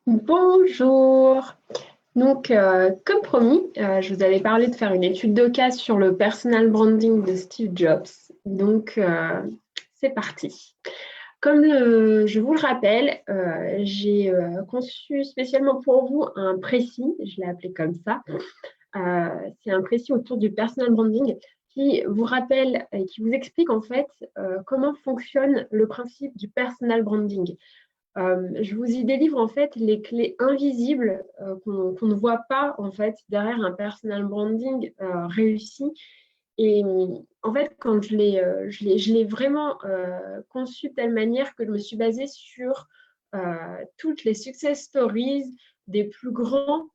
Bonjour. Donc, comme promis, je vous avais parlé de faire une étude de cas sur le personal branding de Steve Jobs. Donc, c'est parti. Comme je vous le rappelle, j'ai conçu spécialement pour vous un précis, je l'ai appelé comme ça. C'est un précis autour du personal branding qui vous rappelle et qui vous explique en fait comment fonctionne le principe du personal branding. Je vous y délivre en fait les clés invisibles qu'on ne voit pas en fait derrière un personal branding réussi. Et en fait, quand je l'ai vraiment conçu de telle manière que je me suis basée sur toutes les success stories des plus grands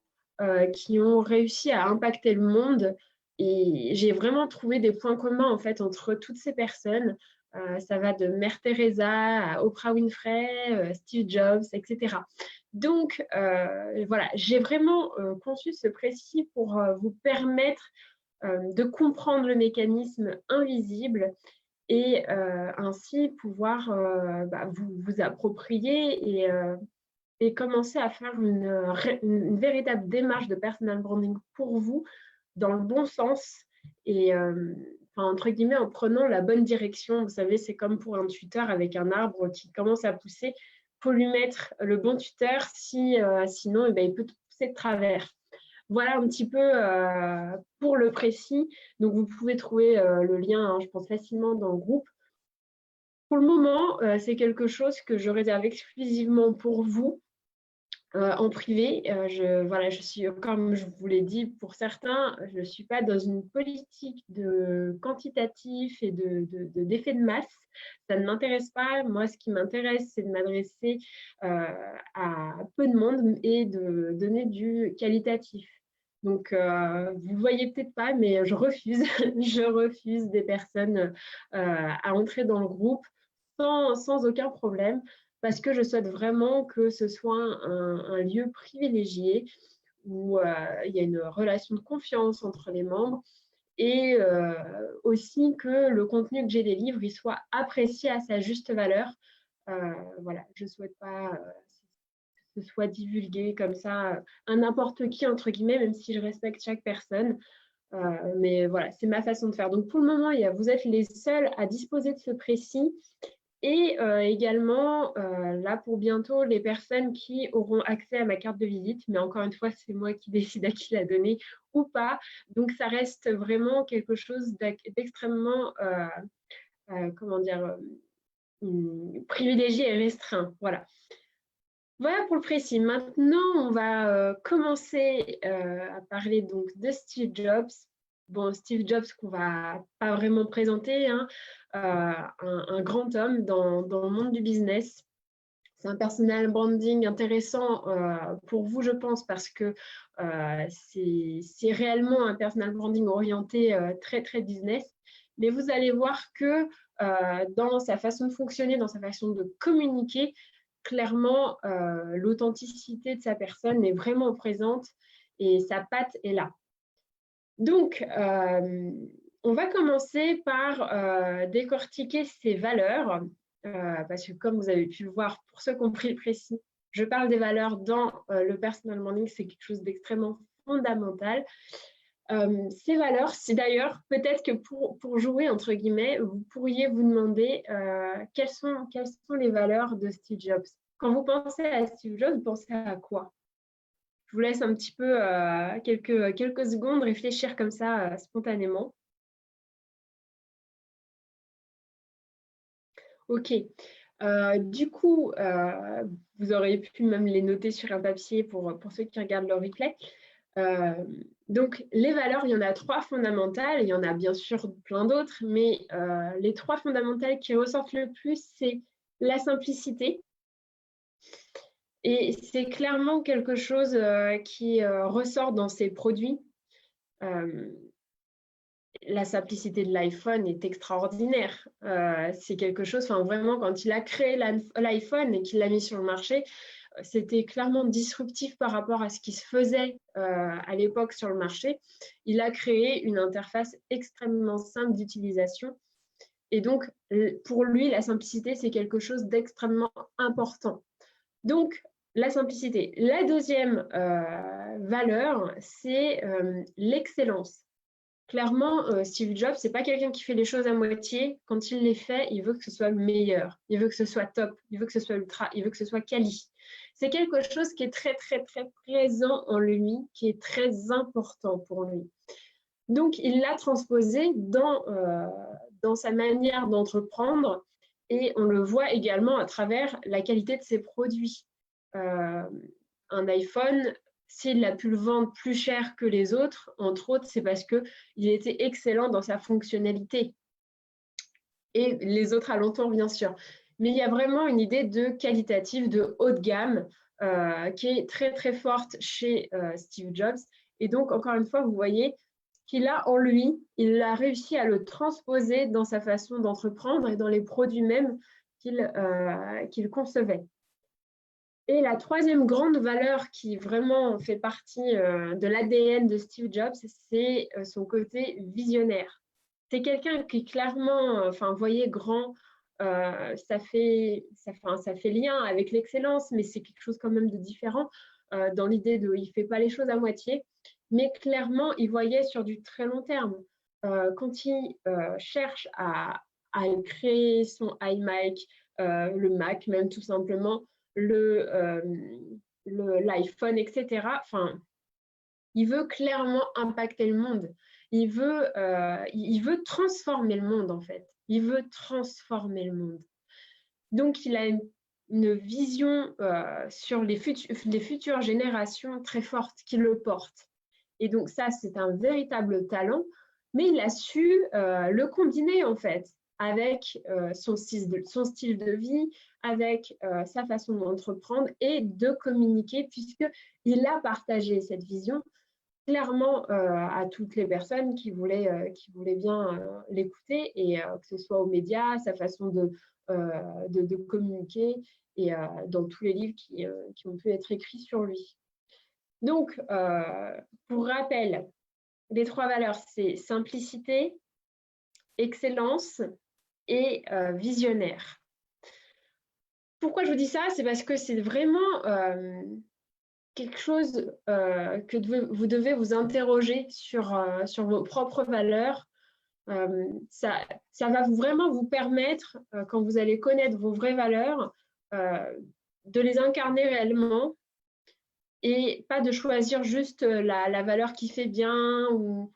qui ont réussi à impacter le monde. Et j'ai vraiment trouvé des points communs en fait entre toutes ces personnes. Ça va de Mère Teresa à Oprah Winfrey, Steve Jobs, etc. Donc, voilà, j'ai vraiment conçu ce précis pour vous permettre de comprendre le mécanisme invisible et ainsi pouvoir vous approprier et commencer à faire une véritable démarche de personal branding pour vous dans le bon sens et entre guillemets en prenant la bonne direction. Vous savez, c'est comme pour un tuteur avec un arbre qui commence à pousser. Il faut lui mettre le bon tuteur, sinon il peut pousser de travers. Voilà un petit peu pour le précis. Donc, vous pouvez trouver le lien, hein, je pense, facilement dans le groupe. Pour le moment, c'est quelque chose que je réserve exclusivement pour vous en privé. Voilà, je suis, comme je vous l'ai dit, pour certains, je ne suis pas dans une politique de quantitatif et d'effet de masse. Ça ne m'intéresse pas. Moi, ce qui m'intéresse, c'est de m'adresser à peu de monde et de donner du qualitatif. Donc, vous ne voyez peut-être pas, mais je refuse, je refuse des personnes à entrer dans le groupe sans aucun problème parce que je souhaite vraiment que ce soit un lieu privilégié où il y a une relation de confiance entre les membres et aussi que le contenu que j'ai des livres il soit apprécié à sa juste valeur. Voilà, je ne souhaite pas que ce soit divulgué comme ça à n'importe qui, entre guillemets, même si je respecte chaque personne. Mais voilà, c'est ma façon de faire. Donc pour le moment, vous êtes les seuls à disposer de ce précis. Et également, là pour bientôt, les personnes qui auront accès à ma carte de visite, mais encore une fois, c'est moi qui décide à qui la donner ou pas. Donc, ça reste vraiment quelque chose d'extrêmement, comment dire, privilégié et restreint. Voilà. Voilà pour le précis. Maintenant, on va commencer à parler donc de Steve Jobs. Bon, Steve Jobs qu'on va pas vraiment présenter, hein, un grand homme dans le monde du business. C'est un personal branding intéressant pour vous, je pense, parce que c'est réellement un personal branding orienté très, très business. Mais vous allez voir que dans sa façon de fonctionner, dans sa façon de communiquer, clairement, l'authenticité de sa personne est vraiment présente et sa patte est là. Donc, on va commencer par décortiquer ses valeurs, parce que comme vous avez pu le voir, pour ceux qui ont pris le précis, je parle des valeurs dans le personal branding, c'est quelque chose d'extrêmement fondamental. Ces valeurs, c'est d'ailleurs peut-être que pour jouer, entre guillemets, vous pourriez vous demander quelles sont les valeurs de Steve Jobs. Quand vous pensez à Steve Jobs, vous pensez à quoi? Je vous laisse un petit peu quelques secondes réfléchir comme ça spontanément. Ok. Du coup, vous aurez pu même les noter sur un papier pour ceux qui regardent le replay. Euh, donc, les valeurs, il y en a trois fondamentales. Il y en a bien sûr plein d'autres, mais les trois fondamentales qui ressortent le plus, c'est la simplicité. Et c'est clairement quelque chose qui ressort dans ses produits. Euh, la simplicité de l'iPhone est extraordinaire. C'est quelque chose, enfin vraiment, quand il a créé l'iPhone et qu'il l'a mis sur le marché, c'était clairement disruptif par rapport à ce qui se faisait à l'époque sur le marché. Il a créé une interface extrêmement simple d'utilisation. Et donc, pour lui, la simplicité, c'est quelque chose d'extrêmement important. Donc, La simplicité. La deuxième valeur, c'est l'excellence. Clairement, Steve Jobs, c'est pas quelqu'un qui fait les choses à moitié. Quand il les fait, il veut que ce soit le meilleur. Il veut que ce soit top. Il veut que ce soit ultra. Il veut que ce soit quali. C'est quelque chose qui est très, très, très présent en lui, qui est très important pour lui. Donc, il l'a transposé dans sa manière d'entreprendre et on le voit également à travers la qualité de ses produits. Euh, un iPhone, s'il a pu le vendre plus cher que les autres, entre autres, c'est parce qu'il était excellent dans sa fonctionnalité. Et les autres alentours, bien sûr. Mais il y a vraiment une idée de qualitative, de haut de gamme, qui est très, très forte chez Steve Jobs. Et donc, encore une fois, vous voyez qu'il a en lui, il a réussi à le transposer dans sa façon d'entreprendre et dans les produits mêmes qu'il concevait. Et la troisième grande valeur qui vraiment fait partie de l'ADN de Steve Jobs, c'est son côté visionnaire. C'est quelqu'un qui clairement, enfin, voyez grand, ça fait lien avec l'excellence, mais c'est quelque chose quand même de différent dans l'idée de, il fait pas les choses à moitié, mais clairement, il voyait sur du très long terme. Quand il cherche à créer son iMac, le Mac même tout simplement, l'iPhone, etc. Enfin, il veut clairement impacter le monde. Il veut transformer le monde, en fait. Il veut transformer le monde. Donc, il a une vision sur les futures générations très forte qui le porte. Et donc, ça, c'est un véritable talent, mais il a su le combiner, en fait, avec son style de vie, avec sa façon d'entreprendre et de communiquer, puisqu'il a partagé cette vision clairement à toutes les personnes qui voulaient bien l'écouter, et que ce soit aux médias, sa façon de communiquer, et dans tous les livres qui ont pu être écrits sur lui. Donc, pour rappel, les trois valeurs, c'est simplicité, excellence et visionnaire. Pourquoi je vous dis ça? C'est parce que c'est vraiment quelque chose que vous devez vous interroger sur vos propres valeurs. Ça va vraiment vous permettre, quand vous allez connaître vos vraies valeurs, de les incarner réellement et pas de choisir juste la valeur qui fait bien ou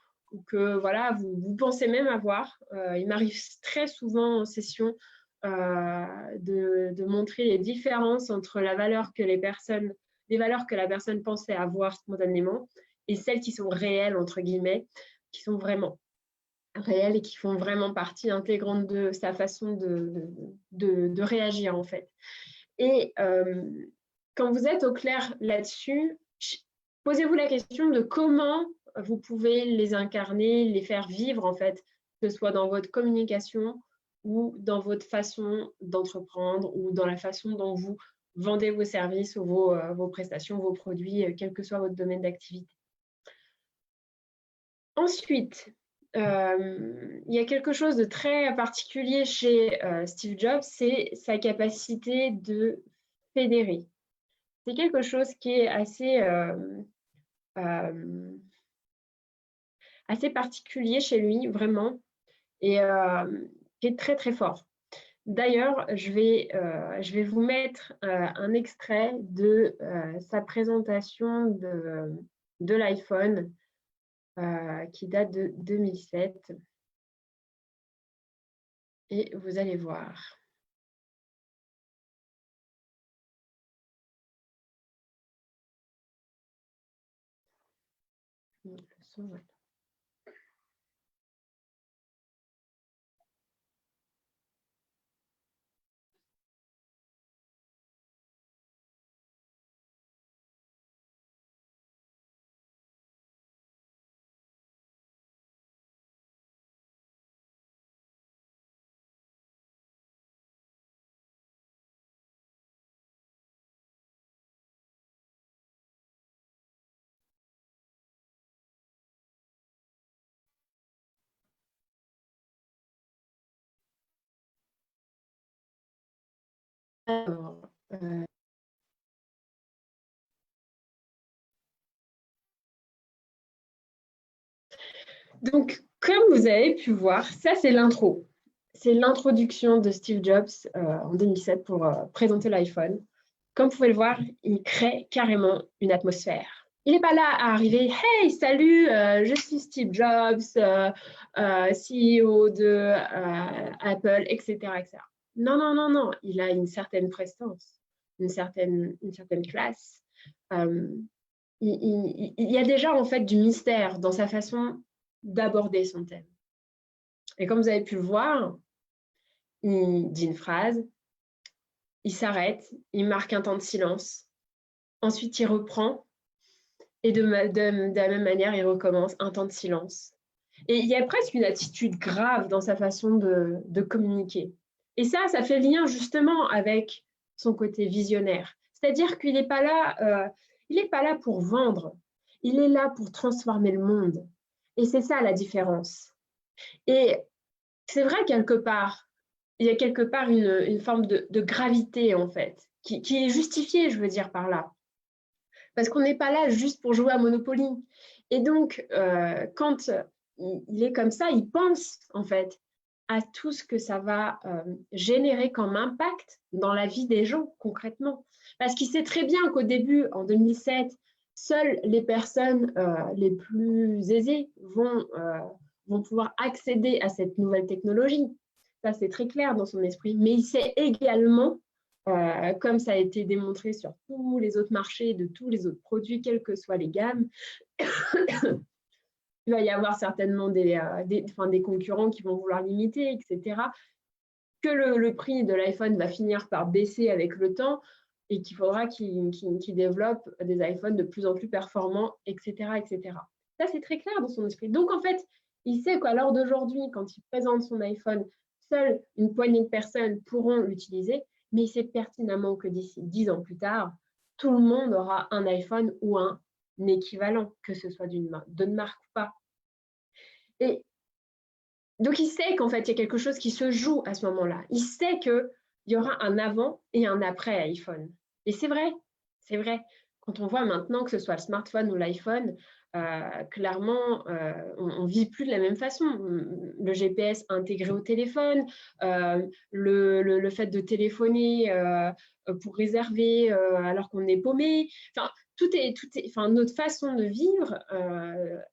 que voilà, vous pensez même avoir. Il m'arrive très souvent en session de montrer les différences entre les valeurs que la personne pensait avoir spontanément et celles qui sont réelles, entre guillemets, qui sont vraiment réelles et qui font vraiment partie intégrante de sa façon de réagir, en fait. Et quand vous êtes au clair là-dessus, posez-vous la question de comment vous pouvez les incarner, les faire vivre, en fait, que ce soit dans votre communication ou dans votre façon d'entreprendre ou dans la façon dont vous vendez vos services ou vos prestations, vos produits, quel que soit votre domaine d'activité. Ensuite, il y a quelque chose de très particulier chez Steve Jobs, c'est sa capacité de fédérer. C'est quelque chose qui est euh, assez particulier chez lui, vraiment, et qui est très, très fort. D'ailleurs, je vais vous mettre un extrait de sa présentation de l'iPhone qui date de 2007. Et vous allez voir. Le son, voilà. Alors, Donc, comme vous avez pu voir, ça c'est l'intro. C'est l'introduction de Steve Jobs en 2007 pour présenter l'iPhone. Comme vous pouvez le voir, il crée carrément une atmosphère. Il n'est pas là à arriver, hey, salut, je suis Steve Jobs, CEO de Apple, etc., etc. Non, non, non, non, il a une certaine prestance, une certaine classe. Il y a déjà en fait du mystère dans sa façon d'aborder son thème. Et comme vous avez pu le voir, il dit une phrase, il s'arrête, il marque un temps de silence, ensuite il reprend et de la même manière, il recommence un temps de silence. Et il y a presque une attitude grave dans sa façon de communiquer. Et ça fait lien justement avec son côté visionnaire. C'est-à-dire qu'il n'est pas là, il n'est pas là pour vendre, il est là pour transformer le monde. Et c'est ça la différence. Et c'est vrai quelque part, il y a quelque part une forme de gravité en fait, qui est justifiée, je veux dire par là. Parce qu'on n'est pas là juste pour jouer à Monopoly. Et donc, quand il est comme ça, il pense en fait à tout ce que ça va générer comme impact dans la vie des gens concrètement. Parce qu'il sait très bien qu'au début, en 2007, seules les personnes les plus aisées vont pouvoir accéder à cette nouvelle technologie. Ça, c'est très clair dans son esprit. Mais il sait également comme ça a été démontré sur tous les autres marchés, de tous les autres produits, quelles que soient les gammes, il va y avoir certainement des concurrents qui vont vouloir limiter, etc. Que le prix de l'iPhone va finir par baisser avec le temps et qu'il faudra qu'ils développent des iPhones de plus en plus performants, etc., etc. Ça, c'est très clair dans son esprit. Donc, en fait, il sait qu'à l'heure d'aujourd'hui, quand il présente son iPhone, seule une poignée de personnes pourront l'utiliser, mais il sait pertinemment que d'ici 10 ans plus tard, tout le monde aura un iPhone ou un équivalent, que ce soit d'une marque ou pas. Et donc, il sait qu'en fait, il y a quelque chose qui se joue à ce moment-là. Il sait qu'il y aura un avant et un après iPhone. Et c'est vrai, c'est vrai. Quand on voit maintenant que ce soit le smartphone ou l'iPhone, clairement, on ne vit plus de la même façon. Le GPS intégré au téléphone, le fait de téléphoner pour réserver alors qu'on est paumé. Enfin, enfin, notre façon de vivre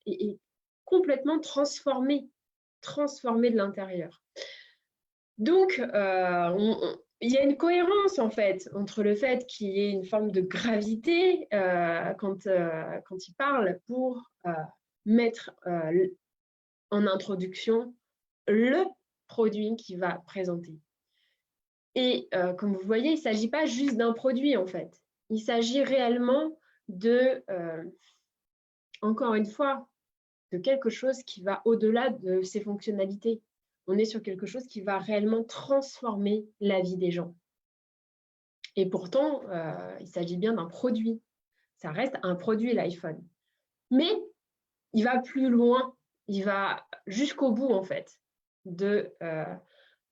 est complètement transformée de l'intérieur. Donc, il y a une cohérence en fait entre le fait qu'il y ait une forme de gravité quand il parle pour mettre en introduction le produit qu'il va présenter. Et comme vous voyez, il ne s'agit pas juste d'un produit en fait. Il s'agit réellement de, encore une fois, de quelque chose qui va au-delà de ses fonctionnalités. On est sur quelque chose qui va réellement transformer la vie des gens. Et pourtant, il s'agit bien d'un produit. Ça reste un produit, l'iPhone. Mais il va plus loin, il va jusqu'au bout, en fait, de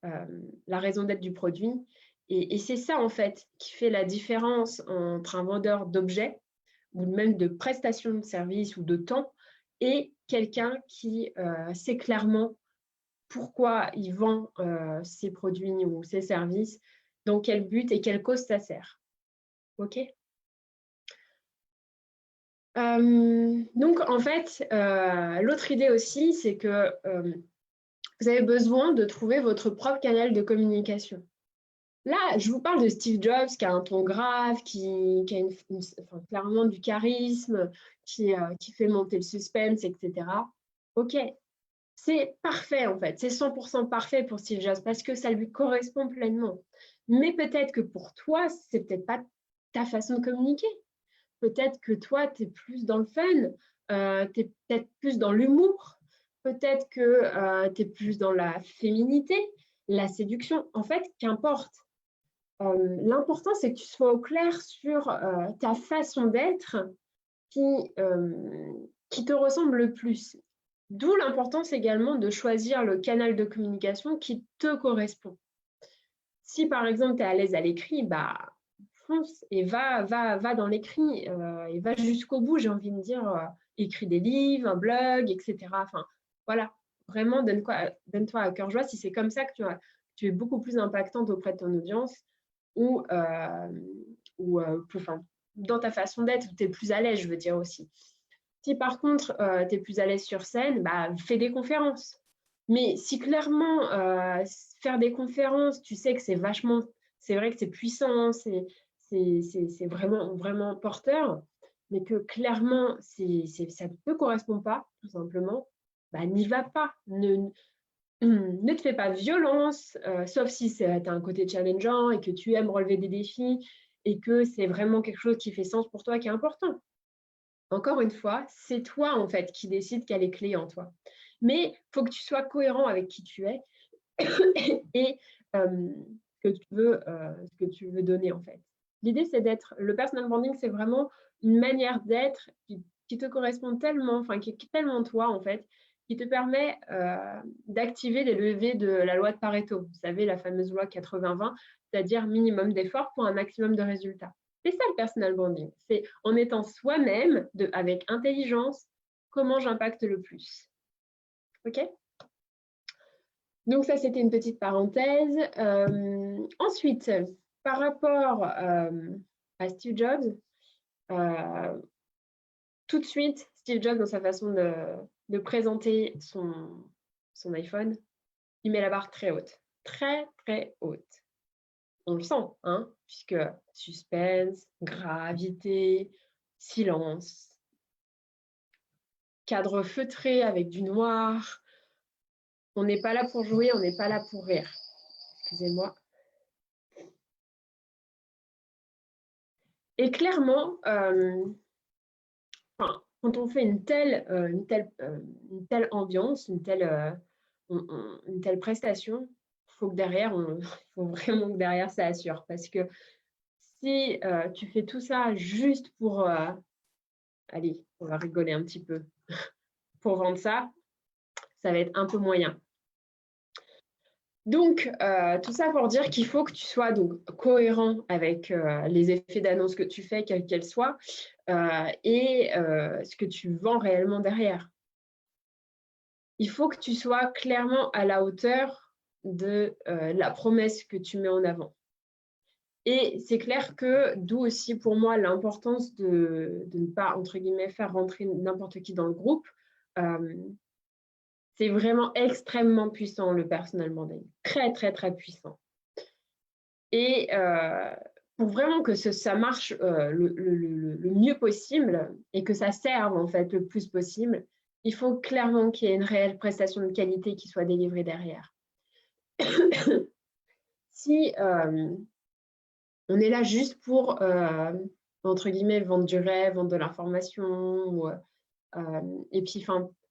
la raison d'être du produit. Et c'est ça, en fait, qui fait la différence entre un vendeur d'objets ou même de prestations de services ou de temps et quelqu'un qui sait clairement pourquoi il vend ses produits ou ses services, dans quel but et quelle cause ça sert. OK. Donc, en fait, l'autre idée aussi, c'est que vous avez besoin de trouver votre propre canal de communication. Là, je vous parle de Steve Jobs qui a un ton grave, qui a enfin, clairement du charisme, qui fait monter le suspense, etc. OK, c'est parfait en fait, c'est 100% parfait pour Steve Jobs parce que ça lui correspond pleinement. Mais peut-être que pour toi, c'est peut-être pas ta façon de communiquer. Peut-être que toi, tu es plus dans le fun, tu es peut-être plus dans l'humour, peut-être que tu es plus dans la féminité, la séduction. En fait, qu'importe. L'important, c'est que tu sois au clair sur ta façon d'être qui te ressemble le plus. D'où l'importance également de choisir le canal de communication qui te correspond. Si par exemple tu es à l'aise à l'écrit, bah fonce et va dans l'écrit et va jusqu'au bout, j'ai envie de dire, écris des livres, un blog, etc. Enfin, Voilà, vraiment, donne-toi à cœur joie si c'est comme ça que tu es beaucoup plus impactante auprès de ton audience ou enfin, dans ta façon d'être, tu es plus à l'aise, je veux dire aussi. Si par contre, tu es plus à l'aise sur scène, bah, fais des conférences. Mais si clairement, faire des conférences, tu sais que c'est vrai que c'est puissant, c'est vraiment, vraiment porteur, mais que clairement, ça ne te correspond pas, tout simplement, bah, n'y va pas. Ne te fais pas violence, sauf si tu as un côté challengeant et que tu aimes relever des défis et que c'est vraiment quelque chose qui fait sens pour toi, qui est important. Encore une fois, c'est toi en fait qui décide quelle est clé en toi. Mais il faut que tu sois cohérent avec qui tu es et ce que tu veux donner en fait. L'idée, c'est d'être. Le personal branding, c'est vraiment une manière d'être qui te correspond tellement, enfin, qui est tellement toi en fait, qui te permet d'activer les leviers de la loi de Pareto. Vous savez, la fameuse loi 80-20, c'est-à-dire minimum d'efforts pour un maximum de résultats. C'est ça le personal branding. C'est en étant soi-même, avec intelligence, comment j'impacte le plus. OK? Donc ça, c'était une petite parenthèse. Ensuite, par rapport à Steve Jobs, tout de suite, Steve Jobs, dans sa façon de présenter son iPhone, il met la barre très haute. Très, très haute. On le sent, hein, puisque suspense, gravité, silence, cadre feutré avec du noir. On n'est pas là pour jouer, on n'est pas là pour rire. Excusez-moi. Et clairement, quand on fait une telle ambiance, une telle prestation, faut vraiment que derrière ça assure. Parce que si tu fais tout ça juste pour, allez, on va rigoler un petit peu, pour vendre ça, ça va être un peu moyen. Donc, tout ça pour dire qu'il faut que tu sois donc cohérent avec les effets d'annonce que tu fais, quels qu'elles soient, et ce que tu vends réellement derrière. Il faut que tu sois clairement à la hauteur de la promesse que tu mets en avant. Et c'est clair que d'où aussi pour moi l'importance de ne pas, entre guillemets, faire rentrer n'importe qui dans le groupe. C'est vraiment extrêmement puissant, le personal branding. Très, très, très puissant. Et pour vraiment que ça marche le mieux possible et que ça serve en fait le plus possible, il faut clairement qu'il y ait une réelle prestation de qualité qui soit délivrée derrière. Si on est là juste pour, entre guillemets, vendre du rêve, vendre de l'information, et puis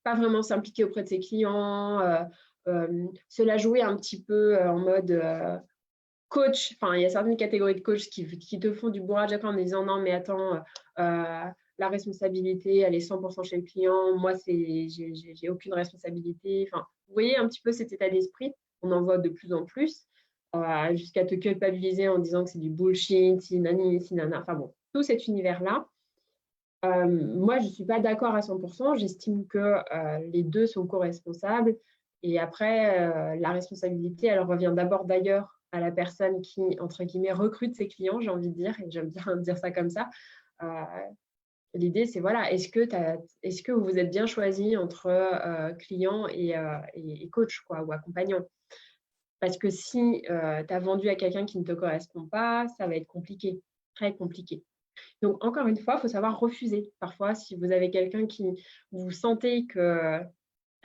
pas vraiment s'impliquer auprès de ses clients, se la jouer un petit peu en mode coach. Enfin, il y a certaines catégories de coachs qui te font du bourrage après en disant non, mais attends, la responsabilité, elle est 100% chez le client. Moi, j'ai aucune responsabilité. Enfin, vous voyez un petit peu cet état d'esprit. On en voit de plus en plus, jusqu'à te culpabiliser en disant que c'est du bullshit, si nani, si nana. Enfin bon, tout cet univers-là. Moi, je ne suis pas d'accord à 100%. J'estime que les deux sont co-responsables. Et après, la responsabilité, elle revient d'abord d'ailleurs à la personne qui, entre guillemets, recrute ses clients, j'ai envie de dire, et j'aime bien dire ça comme ça. L'idée, c'est voilà, est-ce que vous vous êtes bien choisi entre client et coach, quoi, ou accompagnant? Parce que si tu as vendu à quelqu'un qui ne te correspond pas, ça va être compliqué, très compliqué. Donc, encore une fois, il faut savoir refuser. Parfois, si vous avez quelqu'un qui vous sentez qu'elle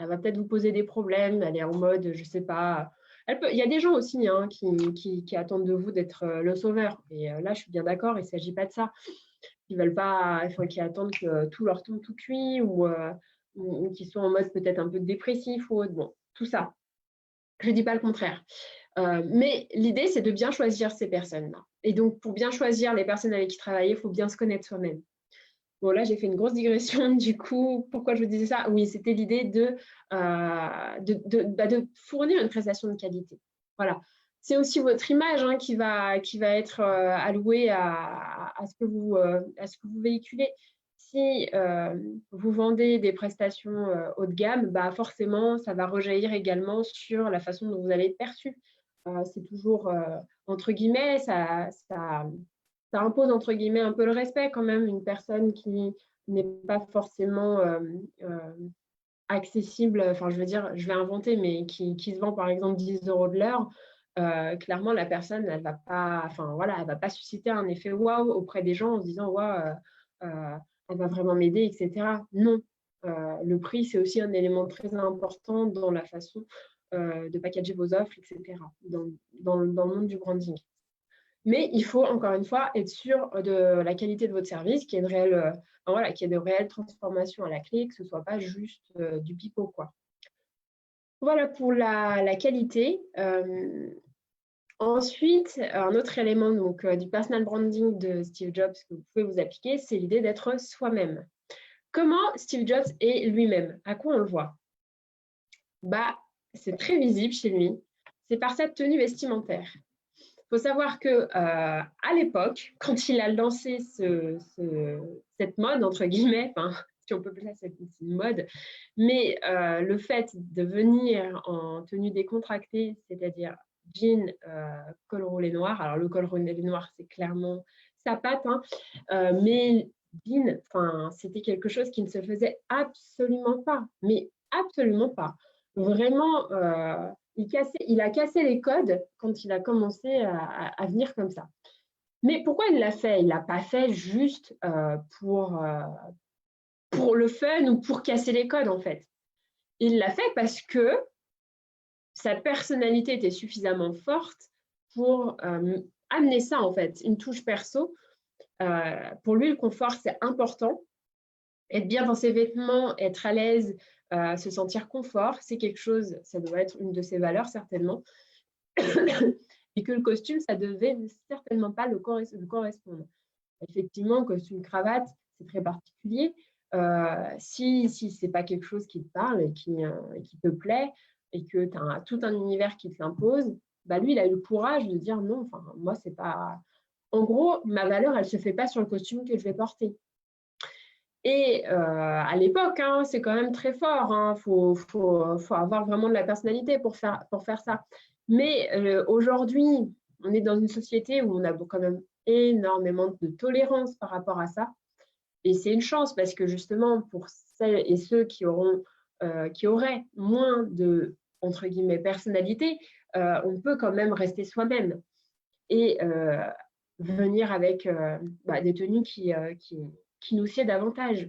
va peut-être vous poser des problèmes, elle est en mode, je ne sais pas. Il y a des gens aussi hein, qui attendent de vous d'être le sauveur. Et là, je suis bien d'accord, il ne s'agit pas de ça. Ils veulent pas, enfin, qui attendent que tout leur tombe tout cuit ou qui sont en mode peut-être un peu dépressif ou autre. Bon, tout ça. Je ne dis pas le contraire. Mais l'idée, c'est de bien choisir ces personnes-là. Et donc, pour bien choisir les personnes avec qui travailler, il faut bien se connaître soi-même. Bon, là, j'ai fait une grosse digression. Du coup, pourquoi je vous disais ça? Oui, c'était l'idée de fournir une prestation de qualité. Voilà. C'est aussi votre image hein, qui va être allouée à ce que vous véhiculez. Si vous vendez des prestations haut de gamme, bah forcément, ça va rejaillir également sur la façon dont vous allez être perçu. C'est toujours, entre guillemets, ça impose, entre guillemets, un peu le respect quand même. Une personne qui n'est pas forcément accessible, enfin, je veux dire, je vais inventer, mais qui se vend par exemple 10 € de l'heure, clairement, la personne, elle va pas, enfin, voilà, elle va pas susciter un effet waouh auprès des gens en se disant, waouh, elle va vraiment m'aider, etc. Non. Le prix, c'est aussi un élément très important dans la façon de packager vos offres, etc., dans le monde du branding. Mais il faut, encore une fois, être sûr de la qualité de votre service, qu'il y ait voilà, qu'il y ait de réelles transformations à la clé, que ce ne soit pas juste du pipeau, quoi. Voilà pour la qualité. Ensuite, un autre élément donc, du personal branding de Steve Jobs que vous pouvez vous appliquer, c'est l'idée d'être soi-même. Comment Steve Jobs est lui-même? À quoi on le voit? Bah, c'est très visible chez lui. C'est par sa tenue vestimentaire. Il faut savoir que à l'époque, quand il a lancé cette mode, entre guillemets, si on peut appeler ça une mode, mais le fait de venir en tenue décontractée, c'est-à-dire jean, col roulé noir, alors le col roulé noir, c'est clairement sa patte, mais jean, c'était quelque chose qui ne se faisait absolument pas, mais absolument pas. Vraiment, il a cassé les codes quand il a commencé à venir comme ça. Mais pourquoi il l'a fait? Il ne l'a pas fait juste pour le fun ou pour casser les codes, en fait. Il l'a fait parce que sa personnalité était suffisamment forte pour amener ça, en fait, une touche perso. Pour lui, le confort, c'est important. Être bien dans ses vêtements, être à l'aise, se sentir confort, c'est quelque chose, ça doit être une de ses valeurs, certainement. Et que le costume, ça devait certainement pas le correspondre. Effectivement, costume cravate, c'est très particulier. Si ce n'est pas quelque chose qui te parle et qui te plaît et que tu as tout un univers qui te l'impose, bah lui, il a eu le courage de dire non, moi, c'est pas. En gros, ma valeur, elle ne se fait pas sur le costume que je vais porter. Et à l'époque, c'est quand même très fort. Faut avoir vraiment de la personnalité pour faire ça. Mais aujourd'hui, on est dans une société où on a quand même énormément de tolérance par rapport à ça. Et c'est une chance parce que justement, pour celles et ceux qui auraient moins de, entre guillemets, personnalité, on peut quand même rester soi-même et venir avec des tenues qui nous sied davantage.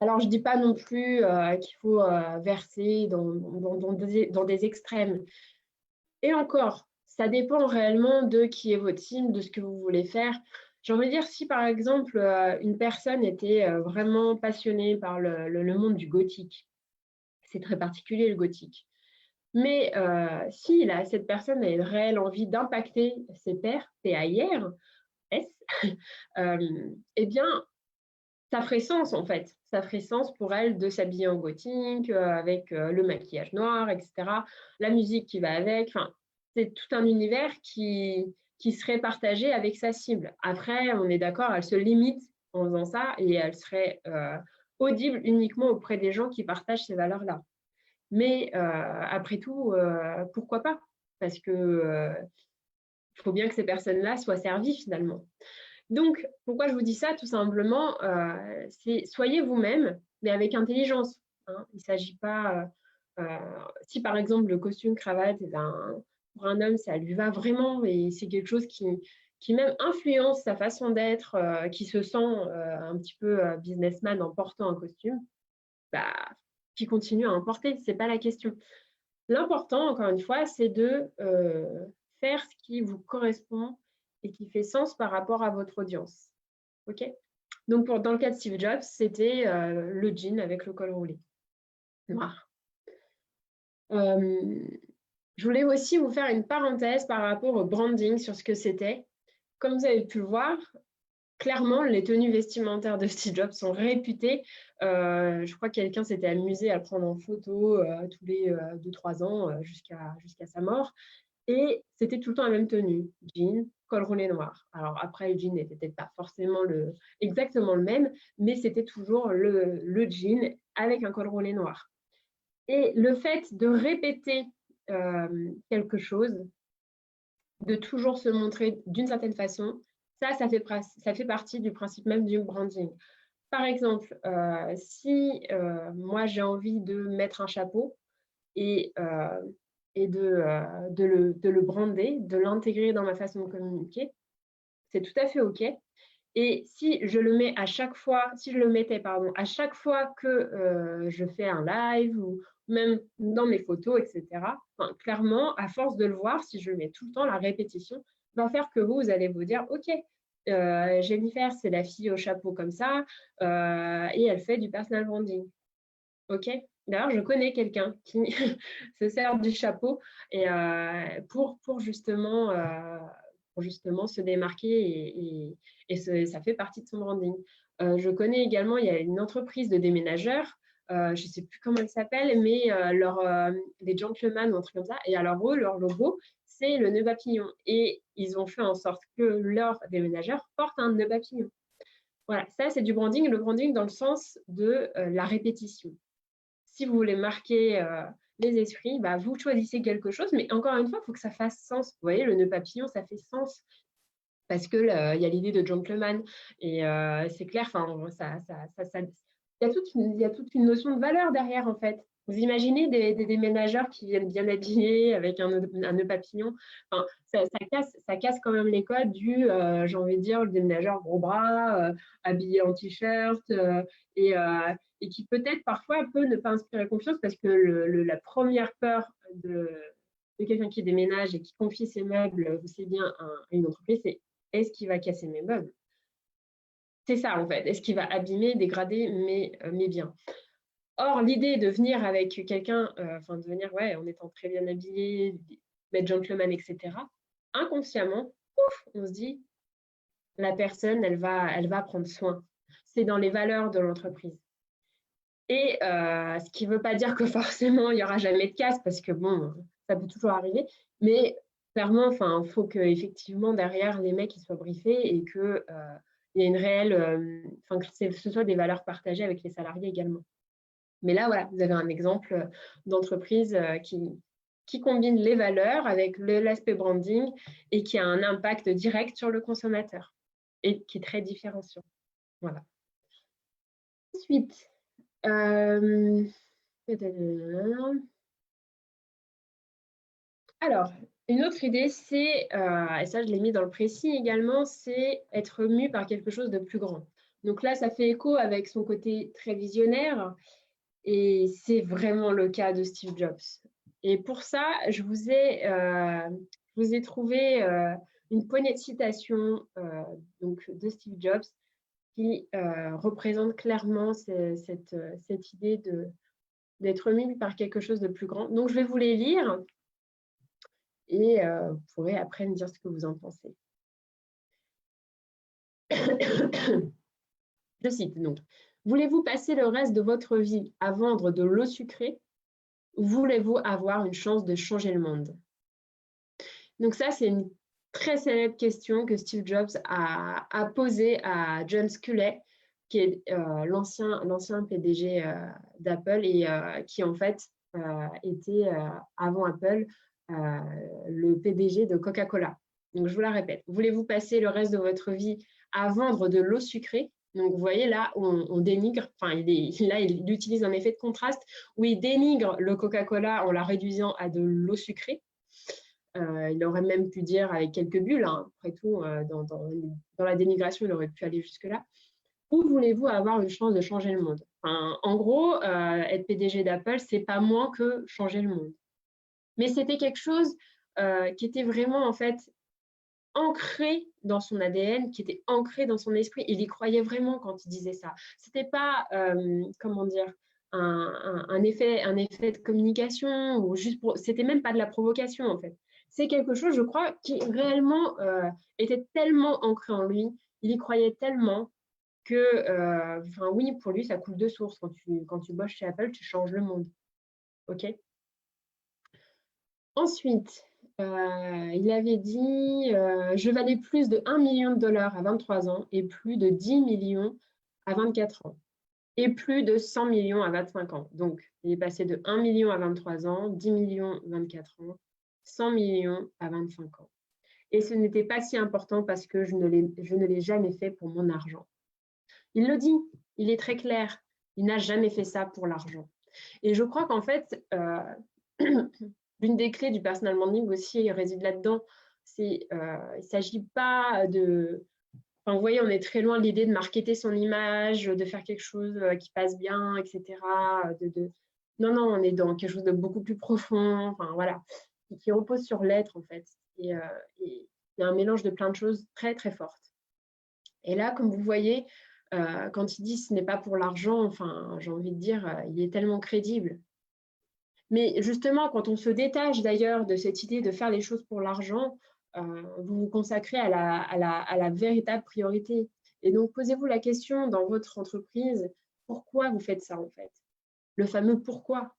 Alors, je ne dis pas non plus qu'il faut verser dans des extrêmes. Et encore, ça dépend réellement de qui est votre team, de ce que vous voulez faire. J'ai envie de dire, si par exemple, une personne était vraiment passionnée par le monde du gothique, c'est très particulier le gothique. Mais si cette personne a une réelle envie d'impacter ses pairs, PAIR, S, eh bien, ça ferait sens en fait. Ça ferait sens pour elle de s'habiller en gothique, avec le maquillage noir, etc. La musique qui va avec. C'est tout un univers qui serait partagé avec sa cible. Après, on est d'accord, elle se limite en faisant ça et elle serait audible uniquement auprès des gens qui partagent ces valeurs-là. Mais après tout, pourquoi pas? Parce que faut bien que ces personnes-là soient servies finalement. Donc, pourquoi je vous dis ça? Tout simplement, c'est soyez vous-même, mais avec intelligence. Il ne s'agit pas, si par exemple le costume cravate, pour un homme, ça lui va vraiment et c'est quelque chose qui même influence sa façon d'être, qui se sent un petit peu businessman en portant un costume, bah, qui continue à en porter, ce n'est pas la question. L'important, encore une fois, c'est de faire ce qui vous correspond et qui fait sens par rapport à votre audience. OK? Donc, dans le cas de Steve Jobs, c'était le jean avec le col roulé noir. Je voulais aussi vous faire une parenthèse par rapport au branding sur ce que c'était. Comme vous avez pu le voir, clairement, les tenues vestimentaires de Steve Jobs sont réputées. Je crois que quelqu'un s'était amusé à le prendre en photo tous les 2-3 ans jusqu'à sa mort. Et c'était tout le temps la même tenue, jean, col roulé noir. Alors après, le jean n'était peut-être pas forcément exactement le même, mais c'était toujours le jean avec un col roulé noir. Et le fait de répéter quelque chose, de toujours se montrer d'une certaine façon, ça fait partie du principe même du branding. Par exemple, si moi j'ai envie de mettre un chapeau et, de le brander, de l'intégrer dans ma façon de communiquer, c'est tout à fait OK. Et si je le mets à chaque fois, si je le mettais, pardon, à chaque fois que je fais un live ou même dans mes photos, etc., enfin, clairement, à force de le voir, si je le mets tout le temps, la répétition va faire que vous allez vous dire, OK, Jennifer, c'est la fille au chapeau comme ça, et elle fait du personal branding. OK. D'ailleurs, je connais quelqu'un qui se sert du chapeau et, pour justement se démarquer et ça fait partie de son branding. Je connais également, il y a une entreprise de déménageurs, je ne sais plus comment elle s'appelle, mais les gentlemen ou un truc comme ça. Et alors eux, leur logo, c'est le nœud papillon. Et ils ont fait en sorte que leur déménageur porte un nœud papillon. Voilà, ça c'est du branding. Le branding dans le sens de la répétition. Si vous voulez marquer les esprits, bah, vous choisissez quelque chose, mais encore une fois, il faut que ça fasse sens. Vous voyez, le nœud papillon, ça fait sens parce que il y a l'idée de gentleman et c'est clair. Enfin, il y a toute une notion de valeur derrière en fait. Vous imaginez des déménageurs qui viennent bien habillés avec un nœud papillon. Enfin, ça casse quand même les codes du, j'ai envie de dire, le déménageur gros bras, habillé en t-shirt et, et qui peut-être parfois peut ne pas inspirer confiance parce que la première peur de quelqu'un qui déménage et qui confie ses meubles, c'est bien à une entreprise, c'est est-ce qu'il va casser mes meubles? C'est ça en fait. Est-ce qu'il va abîmer, dégrader mes biens? Or, l'idée de venir avec quelqu'un, enfin de venir ouais, en étant très bien habillé, mettre gentleman, etc., inconsciemment, ouf, on se dit, la personne, elle va prendre soin. C'est dans les valeurs de l'entreprise. Et ce qui ne veut pas dire que forcément, il n'y aura jamais de casse, parce que bon, ça peut toujours arriver. Mais clairement, il faut qu'effectivement, derrière, les mecs ils soient briefés et qu'il y ait une réelle, que ce soit des valeurs partagées avec les salariés également. Mais là, voilà, vous avez un exemple d'entreprise qui combine les valeurs avec l'aspect branding et qui a un impact direct sur le consommateur et qui est très différenciant. Voilà. Ensuite, alors, une autre idée, c'est, et ça je l'ai mis dans le précis également, c'est être mu par quelque chose de plus grand. Donc là, ça fait écho avec son côté très visionnaire et c'est vraiment le cas de Steve Jobs. Et pour ça, je vous ai trouvé une poignée de citations donc, de Steve Jobs qui représente clairement cette idée d'être mu par quelque chose de plus grand. Donc, je vais vous les lire et vous pourrez après me dire ce que vous en pensez. Je cite donc, voulez-vous passer le reste de votre vie à vendre de l'eau sucrée ou voulez-vous avoir une chance de changer le monde? Donc ça, c'est une très célèbre question que Steve Jobs a posée à John Sculley, qui est l'ancien PDG d'Apple et qui en fait était avant Apple le PDG de Coca-Cola. Donc je vous la répète, voulez-vous passer le reste de votre vie à vendre de l'eau sucrée? Donc vous voyez là, on dénigre, enfin il utilise un effet de contraste où il dénigre le Coca-Cola en la réduisant à de l'eau sucrée. Il aurait même pu dire avec quelques bulles, hein, après tout, dans la dénigration, il aurait pu aller jusque-là. Où voulez-vous avoir une chance de changer le monde? Enfin, en gros, être PDG d'Apple, c'est pas moins que changer le monde. Mais c'était quelque chose qui était vraiment en fait ancré dans son ADN, qui était ancré dans son esprit. Il y croyait vraiment quand il disait ça. C'était pas, comment dire, un effet de communication ou juste pour. C'était même pas de la provocation en fait. C'est quelque chose, je crois, qui réellement était tellement ancré en lui. Il y croyait tellement que, oui, pour lui, ça coule de source. Quand tu bosses chez Apple, tu changes le monde. OK? Ensuite, il avait dit je valais plus de 1 million de dollars à 23 ans et plus de 10 millions à 24 ans et plus de 100 millions à 25 ans. Donc, il est passé de 1 million à 23 ans, 10 millions à 24 ans, 100 millions à 25 ans. Et ce n'était pas si important parce que je ne l'ai jamais fait pour mon argent. Il le dit, il est très clair, il n'a jamais fait ça pour l'argent. Et je crois qu'en fait, l'une des clés du personal branding aussi réside là-dedans. Il ne s'agit pas de... Enfin, vous voyez, on est très loin de l'idée de marketer son image, de faire quelque chose qui passe bien, etc. Non, non, on est dans quelque chose de beaucoup plus profond, enfin voilà, qui repose sur l'être en fait. Et il y a un mélange de plein de choses très, très fortes. Et là, comme vous voyez, quand il dit ce n'est pas pour l'argent, enfin, j'ai envie de dire, il est tellement crédible. Mais justement, quand on se détache d'ailleurs de cette idée de faire les choses pour l'argent, vous vous consacrez à la véritable priorité. Et donc, posez-vous la question dans votre entreprise, pourquoi vous faites ça en fait? Le fameux pourquoi.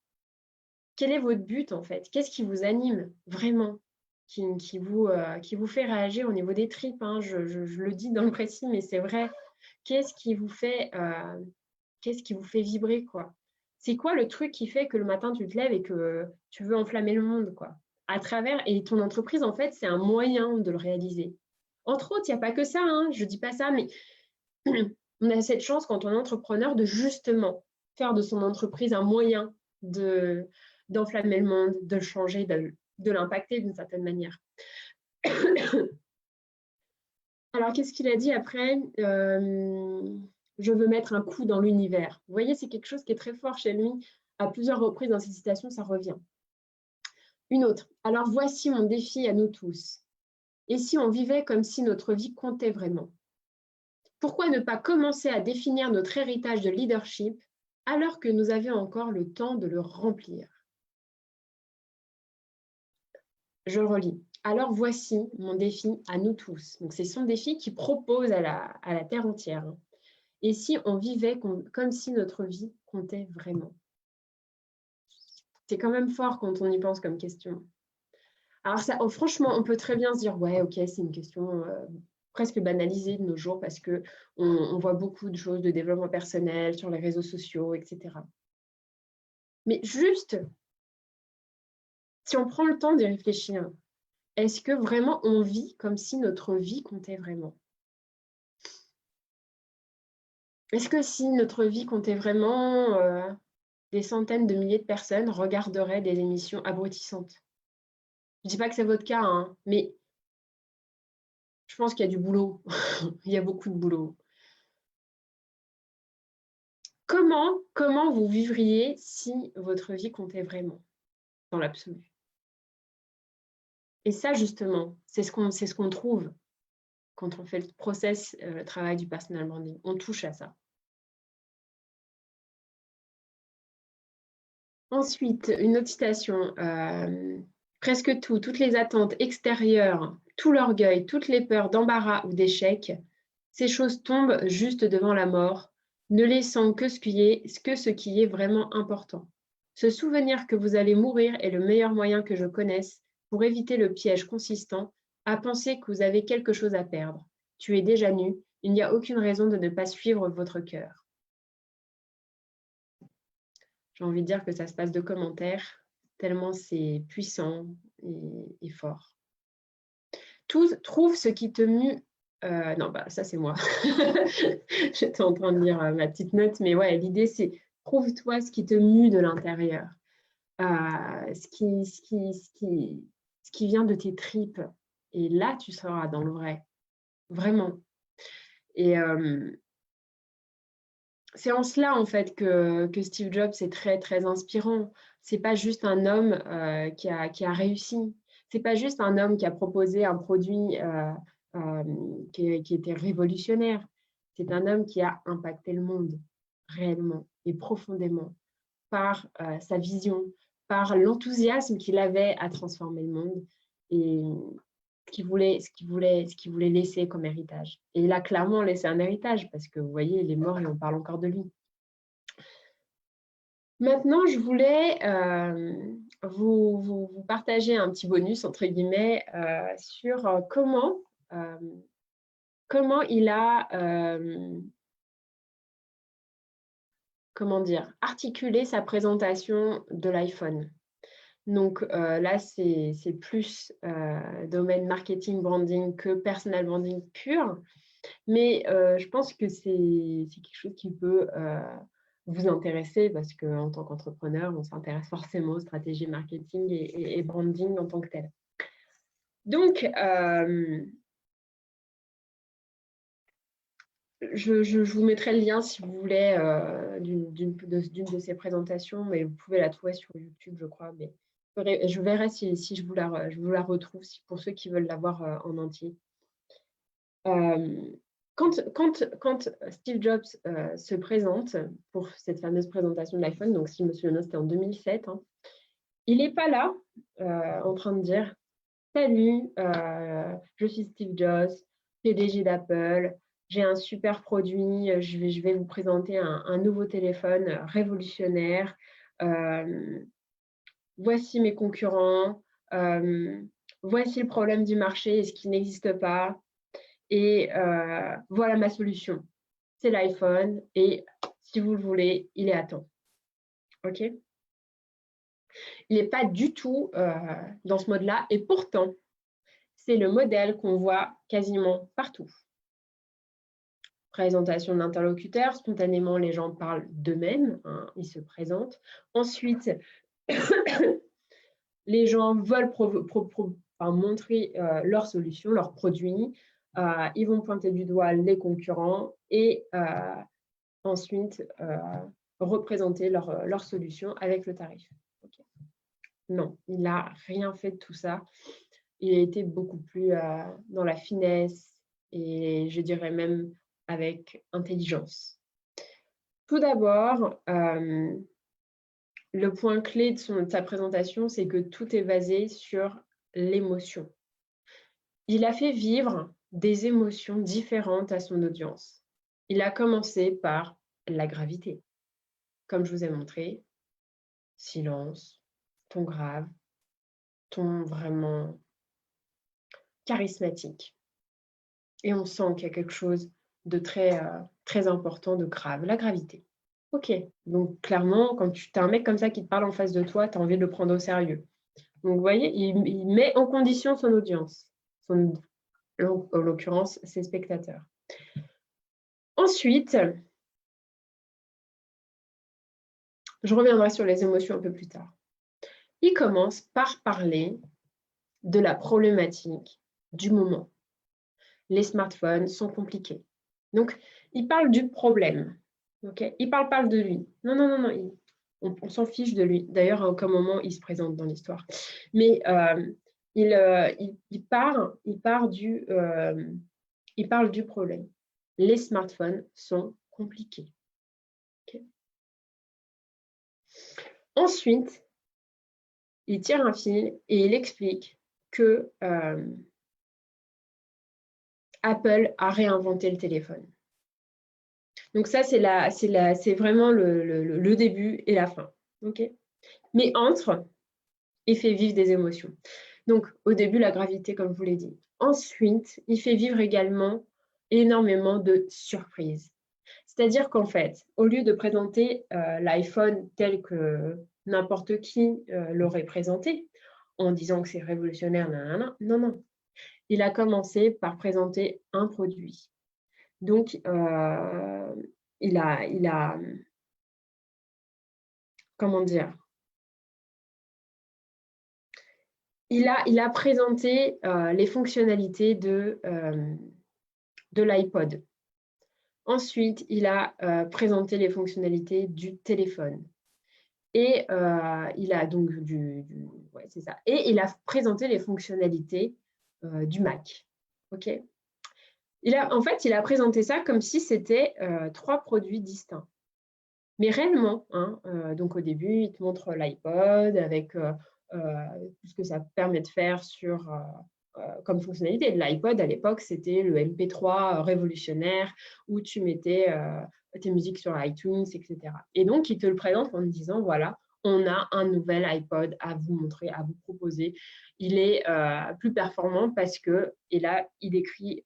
Quel est votre but en fait? Qu'est-ce qui vous anime vraiment? Qui vous fait réagir au niveau des tripes, hein. Je le dis dans le précis, mais c'est vrai. Qu'est-ce qui vous fait vibrer, quoi? C'est quoi le truc qui fait que le matin, tu te lèves et que tu veux enflammer le monde, quoi? À travers, et ton entreprise, en fait, c'est un moyen de le réaliser. Entre autres, il n'y a pas que ça, hein, je ne dis pas ça, mais on a cette chance quand on est entrepreneur de justement faire de son entreprise un moyen d'enflammer le monde, de le changer, de l'impacter d'une certaine manière. Alors, qu'est-ce qu'il a dit après? Je veux mettre un coup dans l'univers. Vous voyez, c'est quelque chose qui est très fort chez lui. À plusieurs reprises dans ses citations, ça revient. Une autre. Alors, voici mon défi à nous tous. Et si on vivait comme si notre vie comptait vraiment? Pourquoi ne pas commencer à définir notre héritage de leadership alors que nous avions encore le temps de le remplir? Je relis. Alors voici mon défi à nous tous. Donc c'est son défi qui propose à la Terre entière. Et si on vivait comme si notre vie comptait vraiment? C'est quand même fort quand on y pense comme question. Alors ça, franchement, on peut très bien se dire, ouais, ok, c'est une question presque banalisée de nos jours parce qu'on voit beaucoup de choses de développement personnel sur les réseaux sociaux, etc. Mais juste, si on prend le temps d'y réfléchir, est-ce que vraiment on vit comme si notre vie comptait vraiment? Est-ce que si notre vie comptait vraiment, des centaines de milliers de personnes regarderaient des émissions abrutissantes? Je ne dis pas que c'est votre cas, hein, mais je pense qu'il y a du boulot. Il y a beaucoup de boulot. Comment vous vivriez si votre vie comptait vraiment, dans l'absolu? Et ça, justement, c'est ce qu'on trouve quand on fait le process, le travail du personal branding. On touche à ça. Ensuite, une autre citation. Presque toutes les attentes extérieures, tout l'orgueil, toutes les peurs d'embarras ou d'échec, ces choses tombent juste devant la mort, ne laissant que ce qui est vraiment important. Se souvenir que vous allez mourir est le meilleur moyen que je connaisse pour éviter le piège consistant à penser que vous avez quelque chose à perdre. Tu es déjà nu, il n'y a aucune raison de ne pas suivre votre cœur. J'ai envie de dire que ça se passe de commentaires, tellement c'est puissant et fort. Trouve ce qui te mue. Non, bah ça c'est moi. J'étais en train de lire ma petite note, mais ouais, l'idée c'est trouve-toi ce qui te mue de l'intérieur, ce qui vient de tes tripes. Et là, tu seras dans le vrai, vraiment. Et c'est en cela en fait que Steve Jobs est très très inspirant. C'est pas juste un homme qui a réussi. C'est pas juste un homme qui a proposé un produit qui était révolutionnaire. C'est un homme qui a impacté le monde réellement et profondément par sa vision, par l'enthousiasme qu'il avait à transformer le monde et ce qu'il voulait laisser comme héritage. Et il a clairement laissé un héritage parce que vous voyez, il est mort et on parle encore de lui. Maintenant, je voulais vous partager un petit bonus, entre guillemets, sur comment il a articulé sa présentation de l'iPhone. Donc là, c'est plus domaine marketing, branding que personal branding pur. Mais je pense que c'est quelque chose qui peut vous intéresser parce qu'en tant qu'entrepreneur, on s'intéresse forcément aux stratégies marketing et branding en tant que tel. Donc, je vous mettrai le lien si vous voulez d'une de ces présentations, mais vous pouvez la trouver sur YouTube, je crois. Mais je verrai si je vous la retrouve pour ceux qui veulent la voir en entier. Quand Steve Jobs se présente pour cette fameuse présentation de l'iPhone, donc si je me souviens bien, c'était en 2007, hein, il n'est pas là en train de dire « Salut, je suis Steve Jobs, PDG d'Apple, j'ai un super produit, je vais vous présenter un nouveau téléphone révolutionnaire, voici mes concurrents, voici le problème du marché et ce qui n'existe pas. Et voilà ma solution. C'est l'iPhone et si vous le voulez, il est à temps. OK? Il n'est pas du tout dans ce mode-là et pourtant, c'est le modèle qu'on voit quasiment partout. Présentation de l'interlocuteur, spontanément, les gens parlent d'eux-mêmes, hein, ils se présentent. Ensuite, les gens veulent montrer leur solution, leur produit. Ils vont pointer du doigt les concurrents et ensuite représenter leur solution avec le tarif. Okay. Non, il n'a rien fait de tout ça. Il a été beaucoup plus dans la finesse et je dirais même avec intelligence. Tout d'abord, le point clé de sa présentation, c'est que tout est basé sur l'émotion. Il a fait vivre des émotions différentes à son audience. Il a commencé par la gravité. Comme je vous ai montré, silence, ton grave, ton vraiment charismatique. Et on sent qu'il y a quelque chose de très important, de grave, la gravité. Ok, donc clairement, quand tu as un mec comme ça qui te parle en face de toi, tu as envie de le prendre au sérieux. Donc vous voyez, il met en condition son audience, en l'occurrence ses spectateurs. Ensuite, je reviendrai sur les émotions un peu plus tard. Il commence par parler de la problématique du moment. Les smartphones sont compliqués. Donc, il parle du problème. Okay, il ne parle pas de lui. Non. On s'en fiche de lui. D'ailleurs, à aucun moment, il se présente dans l'histoire. Mais il parle du problème. Les smartphones sont compliqués. Okay. Ensuite, il tire un fil et il explique que Apple a réinventé le téléphone. Donc ça, c'est vraiment le début et la fin. Okay, mais entre, il fait vivre des émotions. Donc, au début, la gravité, comme je vous l'ai dit. Ensuite, il fait vivre également énormément de surprises. C'est-à-dire qu'en fait, au lieu de présenter l'iPhone tel que n'importe qui l'aurait présenté, en disant que c'est révolutionnaire, non. Il a commencé par présenter un produit. Donc, il a comment dire, il a présenté les fonctionnalités de l'iPod. Ensuite, il a présenté les fonctionnalités du téléphone. Et il a donc ouais, c'est ça. Et il a présenté les fonctionnalités du Mac. OK. En fait, il a présenté ça comme si c'était 3 produits distincts. Mais réellement, hein, donc au début, il te montre l'iPod avec tout ce que ça permet de faire sur comme fonctionnalité. De l'iPod, à l'époque, c'était le MP3 révolutionnaire où tu mettais tes musiques sur iTunes, etc. Et donc, ils te le présentent en te disant, voilà, on a un nouvel iPod à vous montrer, à vous proposer. Il est plus performant parce que, et là, il décrit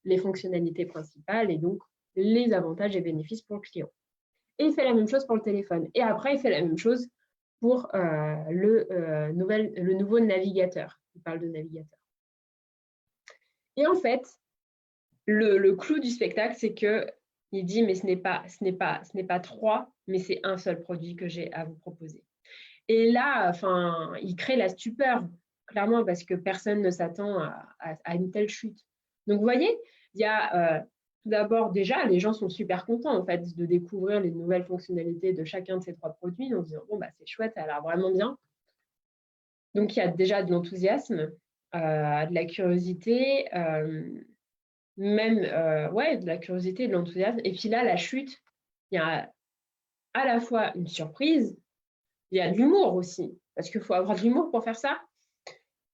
les fonctionnalités principales et donc les avantages et bénéfices pour le client. Et il fait la même chose pour le téléphone. Et après, il fait la même chose pour le nouveau navigateur. Il parle de navigateur. Et en fait, le clou du spectacle, c'est qu'il dit, mais ce n'est pas trois, mais c'est un seul produit que j'ai à vous proposer. Et là, enfin, il crée la stupeur, clairement, parce que personne ne s'attend à une telle chute. Donc, vous voyez, il y a tout d'abord, déjà, les gens sont super contents, en fait, de découvrir les nouvelles fonctionnalités de chacun de ces trois produits en se disant, bon, bah, c'est chouette, ça a l'air vraiment bien. Donc, il y a déjà de l'enthousiasme, de la curiosité, même, ouais, de la curiosité, de l'enthousiasme. Et puis là, la chute, il y a à la fois une surprise, il y a de l'humour aussi, parce qu'il faut avoir de l'humour pour faire ça,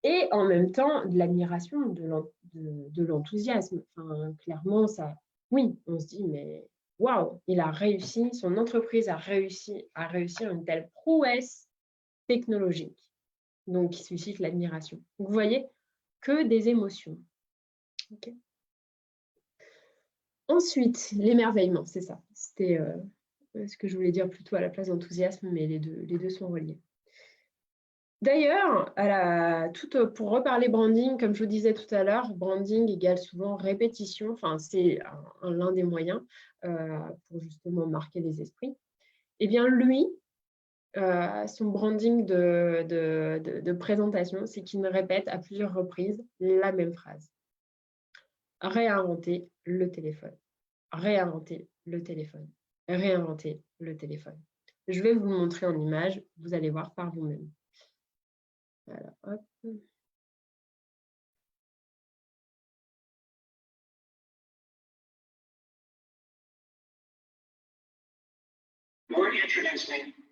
et en même temps de l'admiration, de l'enthousiasme. Enfin, clairement, ça, oui, on se dit, mais waouh, il a réussi, son entreprise a réussi à réussir une telle prouesse technologique. Donc, il suscite l'admiration. Vous voyez, que des émotions. Okay. Ensuite, l'émerveillement, c'est ça. C'était ce que je voulais dire plutôt à la place d'enthousiasme, mais les deux sont reliés. D'ailleurs, pour reparler branding, comme je vous disais tout à l'heure, branding égale souvent répétition, enfin, c'est l'un des moyens pour justement marquer les esprits. Eh bien, lui, son branding de présentation, c'est qu'il me répète à plusieurs reprises la même phrase. Réinventer le téléphone. Réinventer le téléphone. Réinventer le téléphone. Je vais vous le montrer en image, vous allez voir par vous-même. Voilà, hop. Introduce me.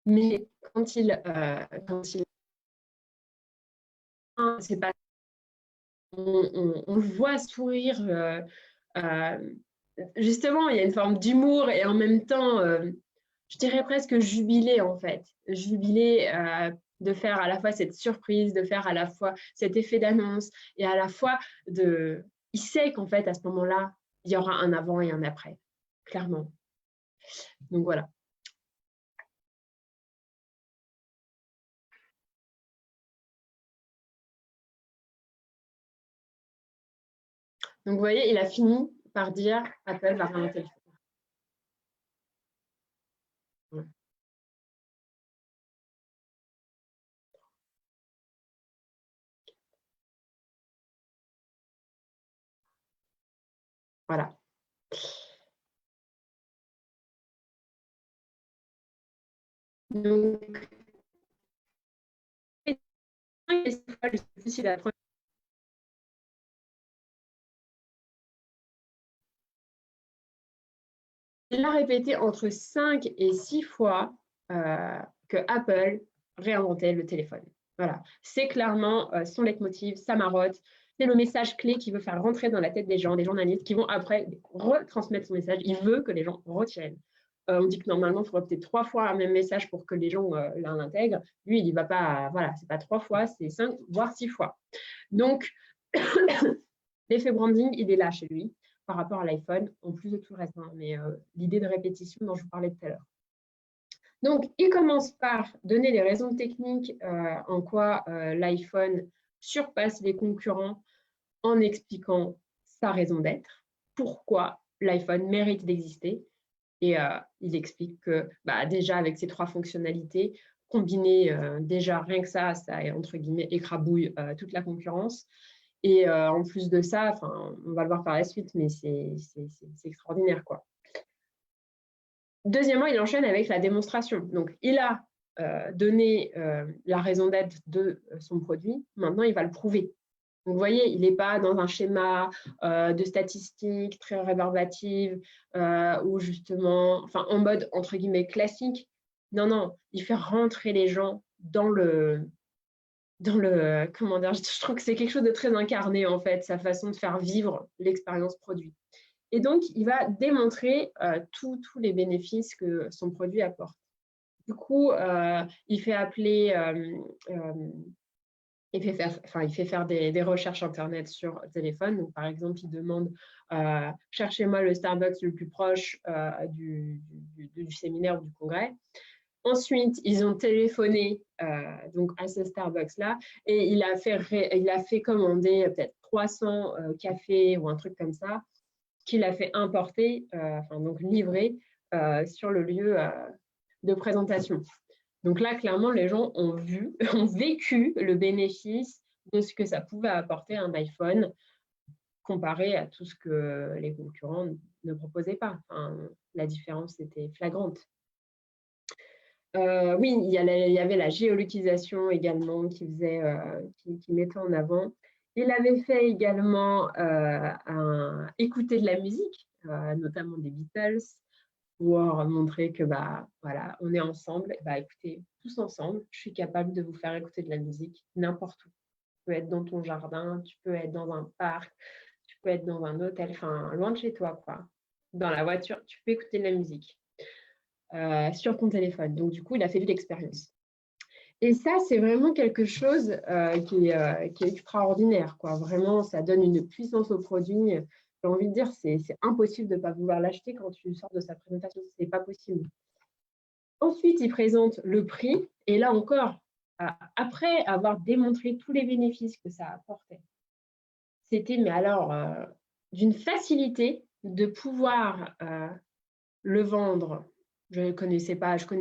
Mais quand il c'est pas, on le voit sourire. Justement, il y a une forme d'humour et en même temps, je dirais presque jubilé en fait, jubilé de faire à la fois cette surprise, de faire à la fois cet effet d'annonce et à la fois il sait qu'en fait à ce moment-là, il y aura un avant et un après, clairement. Donc voilà. Donc vous voyez, il a fini par dire Apple va réinventer le futur. Voilà. Donc, il a répété entre 5 et 6 fois que Apple réinventait le téléphone. Voilà, c'est clairement son leitmotiv, sa marotte. C'est le message clé qu'il veut faire rentrer dans la tête des gens, des journalistes qui vont après retransmettre son message. Il veut que les gens retiennent. On dit que normalement, il faudrait peut-être 3 fois un même message pour que les gens l'intègrent. Lui, il n'y va pas, voilà, c'est pas 3 fois, c'est 5, voire 6 fois. Donc, l'effet branding, il est là chez lui par rapport à l'iPhone, en plus de tout le reste. Hein, mais l'idée de répétition dont je vous parlais tout à l'heure. Donc, il commence par donner les raisons techniques en quoi l'iPhone surpasse les concurrents en expliquant sa raison d'être, pourquoi l'iPhone mérite d'exister. Et il explique que déjà avec ces 3 fonctionnalités, combinées, déjà rien que ça entre guillemets, écrabouille toute la concurrence. Et en plus de ça, on va le voir par la suite, mais c'est extraordinaire, quoi. Deuxièmement, il enchaîne avec la démonstration. Donc, il a donné la raison d'être de son produit. Maintenant, il va le prouver. Donc, vous voyez, il n'est pas dans un schéma de statistiques très rébarbative ou justement, en mode, entre guillemets, classique. Non, non, il fait rentrer les gens dans le comment dire, je trouve que c'est quelque chose de très incarné, en fait, sa façon de faire vivre l'expérience produit. Et donc, il va démontrer tous les bénéfices que son produit apporte. Du coup, il fait appeler, il fait faire des recherches Internet sur téléphone. Donc, par exemple, il demande cherchez-moi le Starbucks le plus proche du séminaire ou du congrès. Ensuite, ils ont téléphoné donc à ce Starbucks-là et il a fait commander peut-être 300 cafés ou un truc comme ça qu'il a fait importer, donc livrer sur le lieu de présentation. Donc là, clairement, les gens ont vécu le bénéfice de ce que ça pouvait apporter un iPhone comparé à tout ce que les concurrents ne proposaient pas. La différence était flagrante. Oui, il y avait la géolocalisation également qui mettait en avant. Il avait fait également écouter de la musique, notamment des Beatles, pour montrer que voilà, on est ensemble. Écoutez, tous ensemble, je suis capable de vous faire écouter de la musique n'importe où. Tu peux être dans ton jardin, tu peux être dans un parc, tu peux être dans un hôtel, loin de chez toi, quoi. Dans la voiture, tu peux écouter de la musique sur ton téléphone. Donc, du coup, il a fait de l'expérience. Et ça, c'est vraiment quelque chose qui est extraordinaire, quoi. Vraiment, ça donne une puissance au produit. J'ai envie de dire, c'est impossible de ne pas vouloir l'acheter quand tu sors de sa présentation. Ce n'est pas possible. Ensuite, il présente le prix. Et là encore, après avoir démontré tous les bénéfices que ça apportait, c'était, mais alors, d'une facilité de pouvoir le vendre. Je ne connais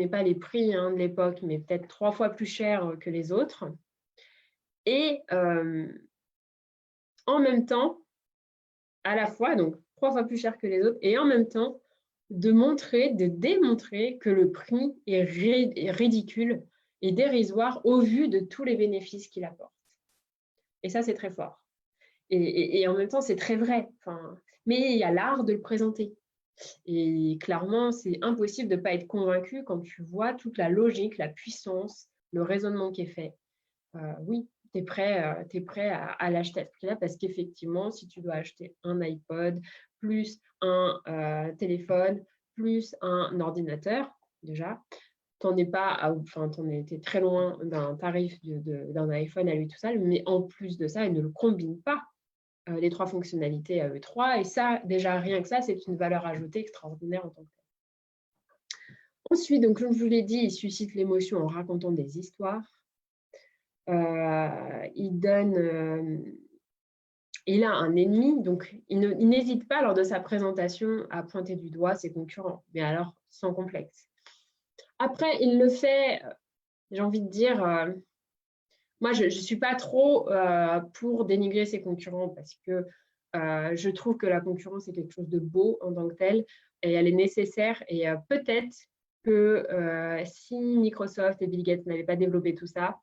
pas les prix de l'époque, mais peut-être 3 fois plus cher que les autres. Et en même temps, à la fois, donc 3 fois plus cher que les autres, et en même temps, de démontrer que le prix est ridicule et dérisoire au vu de tous les bénéfices qu'il apporte. Et ça, c'est très fort. Et en même temps, c'est très vrai. Mais il y a l'art de le présenter. Et clairement, c'est impossible de ne pas être convaincu quand tu vois toute la logique, la puissance, le raisonnement qui est fait. Oui, tu es prêt à l'acheter à ce prix-là parce qu'effectivement, si tu dois acheter un iPod, plus un téléphone, plus un ordinateur, déjà, t'en étais très loin d'un tarif d'un iPhone à lui tout seul, mais en plus de ça, il ne le combine pas les 3 fonctionnalités à eux 3. Et ça, déjà, rien que ça, c'est une valeur ajoutée extraordinaire en tant que telle. Ensuite, donc, comme je vous l'ai dit, il suscite l'émotion en racontant des histoires. Il a un ennemi, donc il n'hésite pas lors de sa présentation à pointer du doigt ses concurrents, mais alors sans complexe. Après, il le fait, j'ai envie de dire, moi, je ne suis pas trop pour dénigrer ses concurrents parce que je trouve que la concurrence est quelque chose de beau en tant que tel et elle est nécessaire. Et peut-être que si Microsoft et Bill Gates n'avaient pas développé tout ça,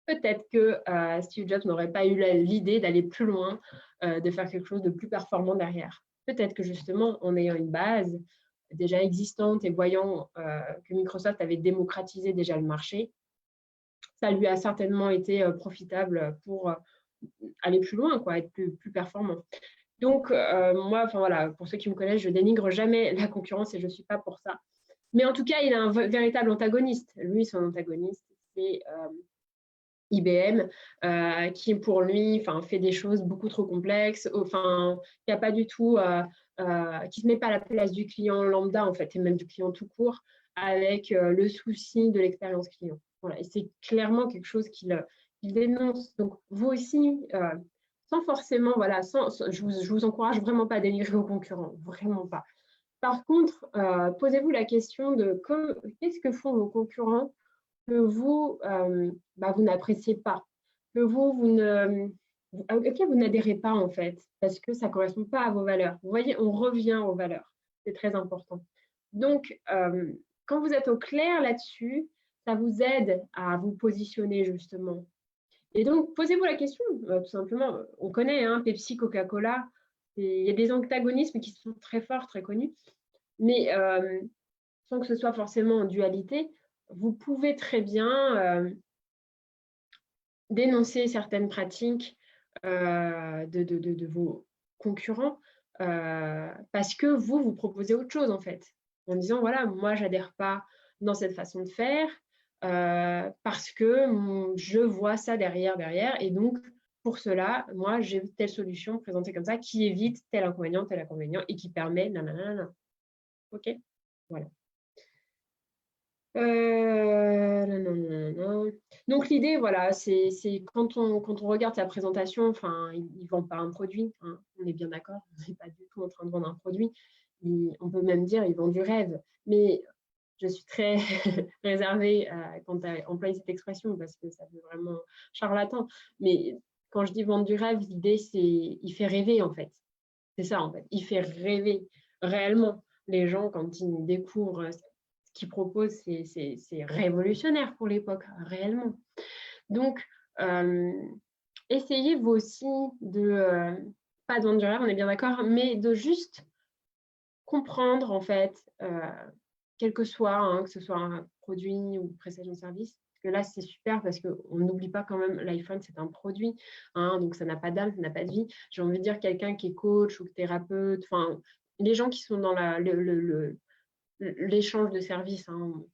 peut-être que Steve Jobs n'aurait pas eu l'idée d'aller plus loin, de faire quelque chose de plus performant derrière. Peut-être que justement, en ayant une base déjà existante et voyant que Microsoft avait démocratisé déjà le marché, ça lui a certainement été profitable pour aller plus loin, quoi, être plus performant. Donc, moi, enfin voilà, pour ceux qui me connaissent, je dénigre jamais la concurrence et je ne suis pas pour ça. Mais en tout cas, il a un véritable antagoniste. Lui, son antagoniste, c'est IBM, qui pour lui fait des choses beaucoup trop complexes, qui a pas du tout, qui se met pas à la place du client lambda en fait, et même du client tout court, avec le souci de l'expérience client. Voilà, et c'est clairement quelque chose qu'il dénonce. Donc vous aussi, sans forcément, voilà, je vous encourage vraiment pas à dénigrer vos concurrents, vraiment pas. Par contre, posez-vous la question de qu'est-ce que font vos concurrents que vous, vous n'appréciez pas, que auquel vous n'adhérez pas en fait, parce que ça ne correspond pas à vos valeurs. Vous voyez, on revient aux valeurs. C'est très important. Donc, quand vous êtes au clair là-dessus, ça vous aide à vous positionner justement. Et donc, posez-vous la question, tout simplement. On connaît Pepsi, Coca-Cola. Il y a des antagonismes qui sont très forts, très connus. Mais sans que ce soit forcément en dualité, vous pouvez très bien dénoncer certaines pratiques de vos concurrents parce que vous proposez autre chose en fait. En disant, voilà, moi, je n'adhère pas dans cette façon de faire parce que je vois ça derrière. Et donc, pour cela, moi, j'ai telle solution présentée comme ça qui évite tel inconvénient et qui permet nanana. OK? Voilà. Non. Donc l'idée, voilà, c'est quand on regarde sa présentation, ils ne vendent pas un produit, hein, on est bien d'accord, on n'est pas du tout en train de vendre un produit. On peut même dire ils vendent du rêve. Mais je suis très réservée quand tu as employé cette expression parce que ça fait vraiment charlatan. Mais quand je dis vendre du rêve, l'idée, c'est il fait rêver en fait. C'est ça en fait. Il fait rêver réellement les gens quand ils découvrent qu'il propose, c'est révolutionnaire pour l'époque, réellement. Donc, essayez vous aussi de, pas de vendre du rêve, on est bien d'accord, mais de juste comprendre, en fait, quel que soit, que ce soit un produit ou une prestation de service, parce que là, c'est super parce qu'on n'oublie pas quand même, l'iPhone, c'est un produit, donc ça n'a pas d'âme, ça n'a pas de vie. J'ai envie de dire quelqu'un qui est coach ou thérapeute, les gens qui sont dans l'échange de services, en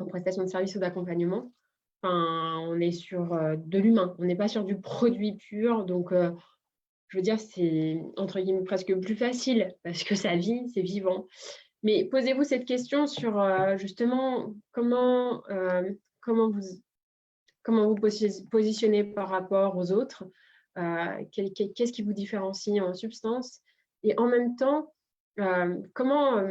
prestation de services ou d'accompagnement. On est sur de l'humain, on n'est pas sur du produit pur. Donc, je veux dire, c'est entre guillemets presque plus facile parce que ça vit, c'est vivant. Mais posez-vous cette question sur justement comment vous positionnez par rapport aux autres, qu'est-ce qui vous différencie en substance et en même temps, comment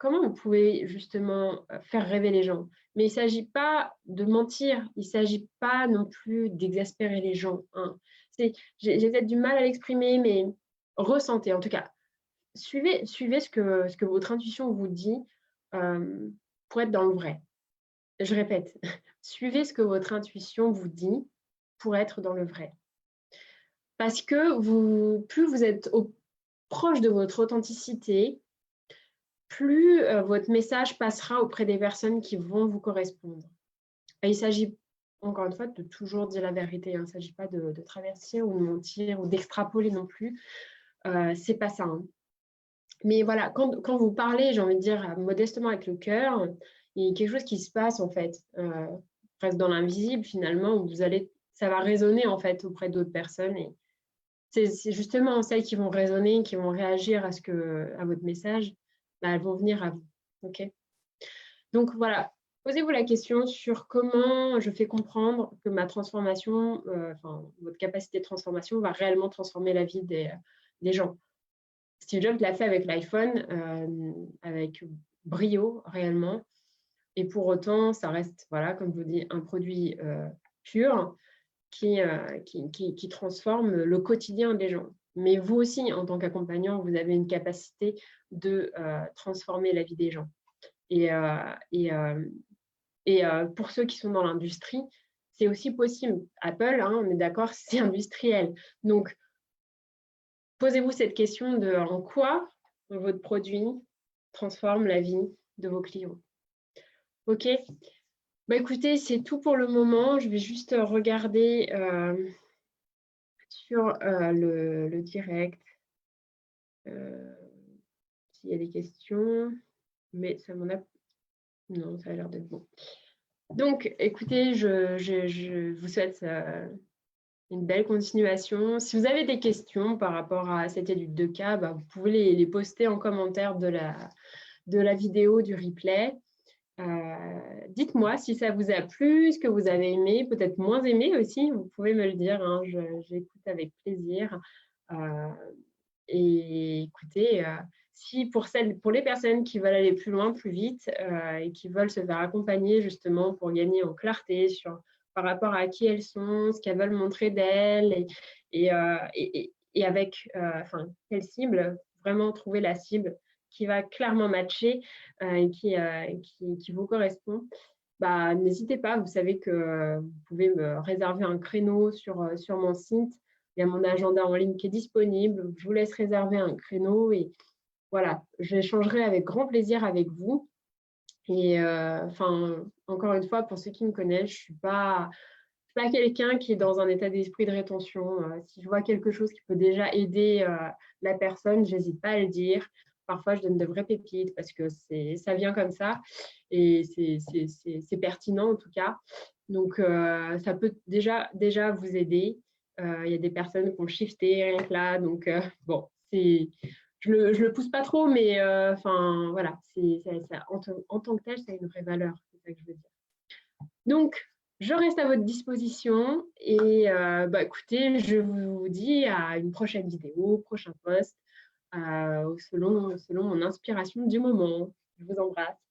vous pouvez justement faire rêver les gens. Mais il ne s'agit pas de mentir, il ne s'agit pas non plus d'exaspérer les gens. J'ai peut-être du mal à l'exprimer, mais ressentez en tout cas. Suivez ce que votre intuition vous dit pour être dans le vrai. Je répète, suivez ce que votre intuition vous dit pour être dans le vrai. Parce que plus vous êtes proche de votre authenticité, plus votre message passera auprès des personnes qui vont vous correspondre. Et il s'agit, encore une fois, de toujours dire la vérité. Il ne s'agit pas de traverser ou de mentir ou d'extrapoler non plus. C'est pas ça. Mais voilà, quand vous parlez, j'ai envie de dire modestement avec le cœur, il y a quelque chose qui se passe en fait, presque dans l'invisible finalement, où ça va résonner en fait auprès d'autres personnes. Et c'est justement celles qui vont résonner, qui vont réagir à votre message, elles vont venir à vous. Ok. Donc voilà, posez-vous la question sur comment je fais comprendre que ma transformation, votre capacité de transformation va réellement transformer la vie des gens. Steve Jobs l'a fait avec l'iPhone, avec brio réellement. Et pour autant, ça reste, voilà, comme je vous dis, un produit pur qui transforme le quotidien des gens. Mais vous aussi, en tant qu'accompagnant, vous avez une capacité de transformer la vie des gens. Et pour ceux qui sont dans l'industrie, c'est aussi possible. Apple, on est d'accord, c'est industriel. Donc, posez-vous cette question de en quoi votre produit transforme la vie de vos clients. OK. Écoutez, c'est tout pour le moment. Je vais juste regarder sur le direct s'il y a des questions, mais ça m'en a... Non, ça a l'air d'être bon. Donc, écoutez, je vous souhaite une belle continuation. Si vous avez des questions par rapport à cette étude de cas, bah, vous pouvez les poster en commentaire de la vidéo, du replay. Dites-moi si ça vous a plu, ce que vous avez aimé, peut-être moins aimé aussi, vous pouvez me le dire, hein, j'écoute avec plaisir. Et écoutez, si pour les personnes qui veulent aller plus loin, plus vite et qui veulent se faire accompagner justement pour gagner en clarté par rapport à qui elles sont, ce qu'elles veulent montrer d'elles et avec quelle cible, vraiment trouver la cible qui va clairement matcher et qui vous correspond. Bah, n'hésitez pas, vous savez que vous pouvez me réserver un créneau sur mon site. Il y a mon agenda en ligne qui est disponible. Je vous laisse réserver un créneau et voilà, j'échangerai avec grand plaisir avec vous. Et encore une fois, pour ceux qui me connaissent, je ne suis pas quelqu'un qui est dans un état d'esprit de rétention. Si je vois quelque chose qui peut déjà aider la personne, je n'hésite pas à le dire. Parfois, je donne de vraies pépites parce que ça vient comme ça et c'est pertinent en tout cas. Donc, ça peut déjà vous aider. Il y a des personnes qui ont shifté rien que là. Donc, bon, je le pousse pas trop, mais voilà, en tant que tel, ça a une vraie valeur. C'est ça que je veux dire. Donc, je reste à votre disposition et écoutez, je vous dis à une prochaine vidéo, prochain post, selon mon inspiration du moment. Je vous embrasse.